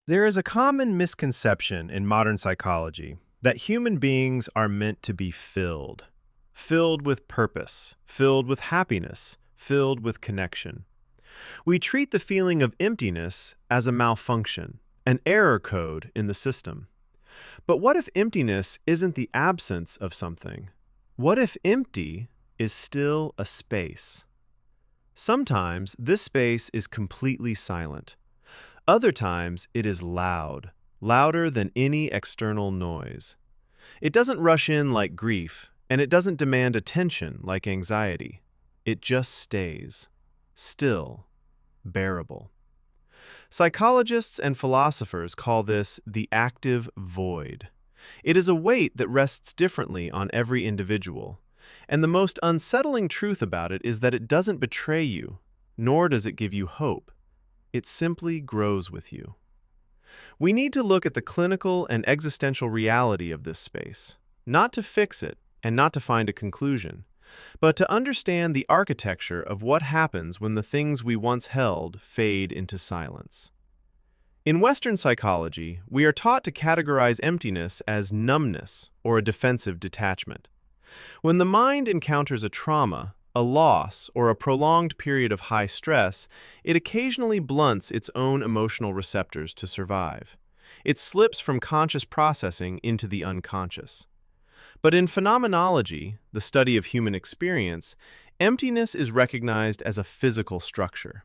There is a common misconception in modern psychology that human beings are meant to be filled with purpose, filled with happiness, filled with connection. We treat the feeling of emptiness as a malfunction, an error code in the system. But what if emptiness isn't the absence of something? What if empty is still a space? Sometimes this space is completely silent. Other times, it is loud, louder than any external noise. It doesn't rush in like grief, and it doesn't demand attention like anxiety. It just stays, still, bearable. Psychologists and philosophers call this the active void. It is a weight that rests differently on every individual, and the most unsettling truth about it is that it doesn't betray you, nor does it give you hope. It simply grows with you. We need to look at the clinical and existential reality of this space, not to fix it and not to find a conclusion, but to understand the architecture of what happens when the things we once held fade into silence. In Western psychology, we are taught to categorize emptiness as numbness or a defensive detachment. When the mind encounters a trauma, a loss, or a prolonged period of high stress, it occasionally blunts its own emotional receptors to survive. It slips from conscious processing into the unconscious. But in phenomenology, the study of human experience, emptiness is recognized as a physical structure.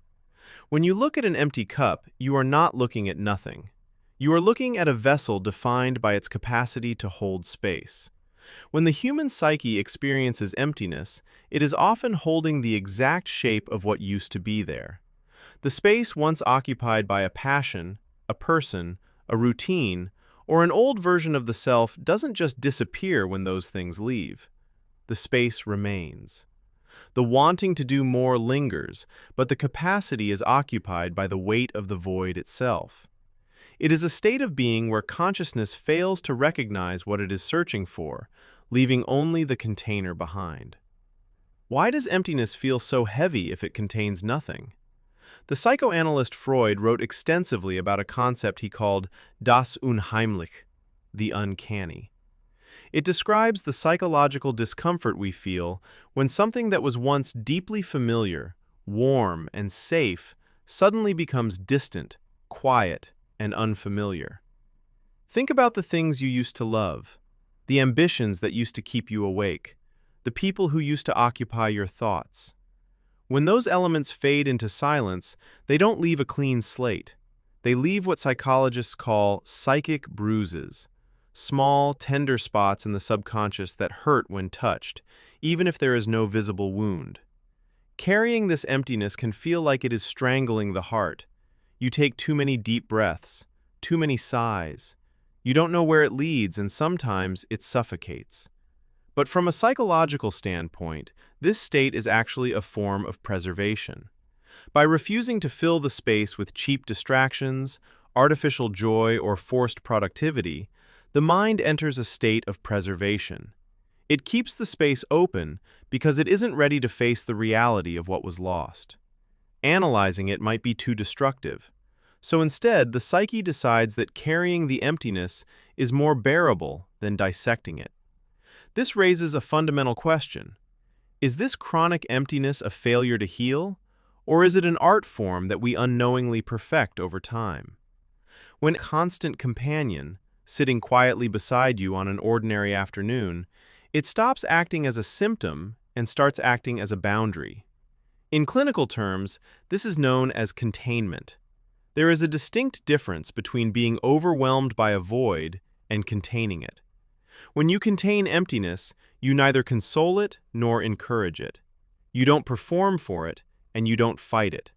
When you look at an empty cup, you are not looking at nothing. You are looking at a vessel defined by its capacity to hold space. When the human psyche experiences emptiness, it is often holding the exact shape of what used to be there. The space once occupied by a passion, a person, a routine, or an old version of the self doesn't just disappear when those things leave. The space remains. The wanting to do more lingers, but the capacity is occupied by the weight of the void itself. It is a state of being where consciousness fails to recognize what it is searching for, leaving only the container behind. Why does emptiness feel so heavy if it contains nothing? The psychoanalyst Freud wrote extensively about a concept he called das Unheimliche, the uncanny. It describes the psychological discomfort we feel when something that was once deeply familiar, warm, and safe suddenly becomes distant, quiet, and unfamiliar. Think about the things you used to love, the ambitions that used to keep you awake, the people who used to occupy your thoughts. When those elements fade into silence, they don't leave a clean slate. They leave what psychologists call psychic bruises, small, tender spots in the subconscious that hurt when touched, even if there is no visible wound. Carrying this emptiness can feel like it is strangling the heart. You take too many deep breaths, too many sighs. You don't know where it leads, and sometimes it suffocates. But from a psychological standpoint, this state is actually a form of preservation. By refusing to fill the space with cheap distractions, artificial joy, or forced productivity, the mind enters a state of preservation. It keeps the space open because it isn't ready to face the reality of what was lost. Analyzing it might be too destructive. So instead, the psyche decides that carrying the emptiness is more bearable than dissecting it. This raises a fundamental question. Is this chronic emptiness a failure to heal, or is it an art form that we unknowingly perfect over time? When a constant companion, sitting quietly beside you on an ordinary afternoon, it stops acting as a symptom and starts acting as a boundary. In clinical terms, this is known as containment. There is a distinct difference between being overwhelmed by a void and containing it. When you contain emptiness, you neither console it nor encourage it. You don't perform for it, and you don't fight it.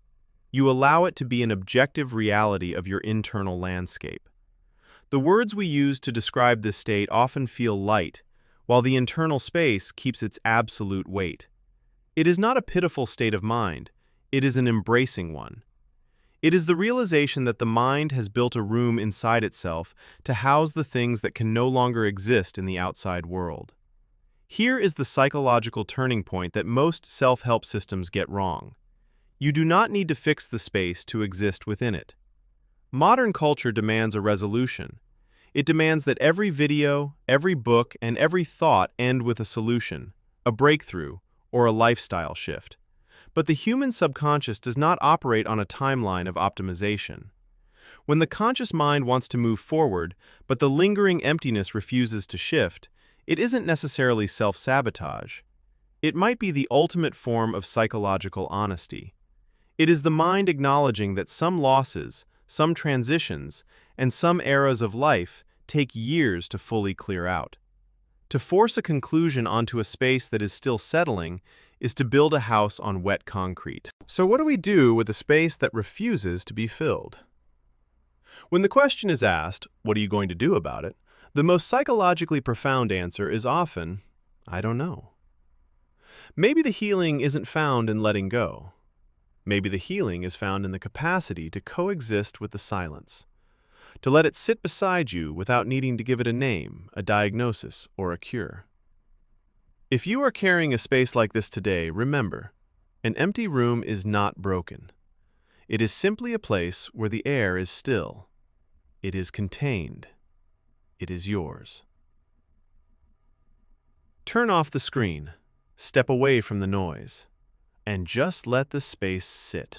You allow it to be an objective reality of your internal landscape. The words we use to describe this state often feel light, while the internal space keeps its absolute weight. It is not a pitiful state of mind, it is an embracing one. It is the realization that the mind has built a room inside itself to house the things that can no longer exist in the outside world. Here is the psychological turning point that most self-help systems get wrong. You do not need to fix the space to exist within it. Modern culture demands a resolution. It demands that every video, every book, and every thought end with a solution, a breakthrough, or a lifestyle shift. But the human subconscious does not operate on a timeline of optimization. When the conscious mind wants to move forward, but the lingering emptiness refuses to shift, it isn't necessarily self-sabotage. It might be the ultimate form of psychological honesty. It is the mind acknowledging that some losses, some transitions, and some eras of life take years to fully clear out. To force a conclusion onto a space that is still settling is to build a house on wet concrete. So what do we do with a space that refuses to be filled? When the question is asked, what are you going to do about it? The most psychologically profound answer is often, I don't know. Maybe the healing isn't found in letting go. Maybe the healing is found in the capacity to coexist with the silence, to let it sit beside you without needing to give it a name, a diagnosis, or a cure. If you are carrying a space like this today, remember, an empty room is not broken. It is simply a place where the air is still. It is contained. It is yours. Turn off the screen, step away from the noise, and just let the space sit.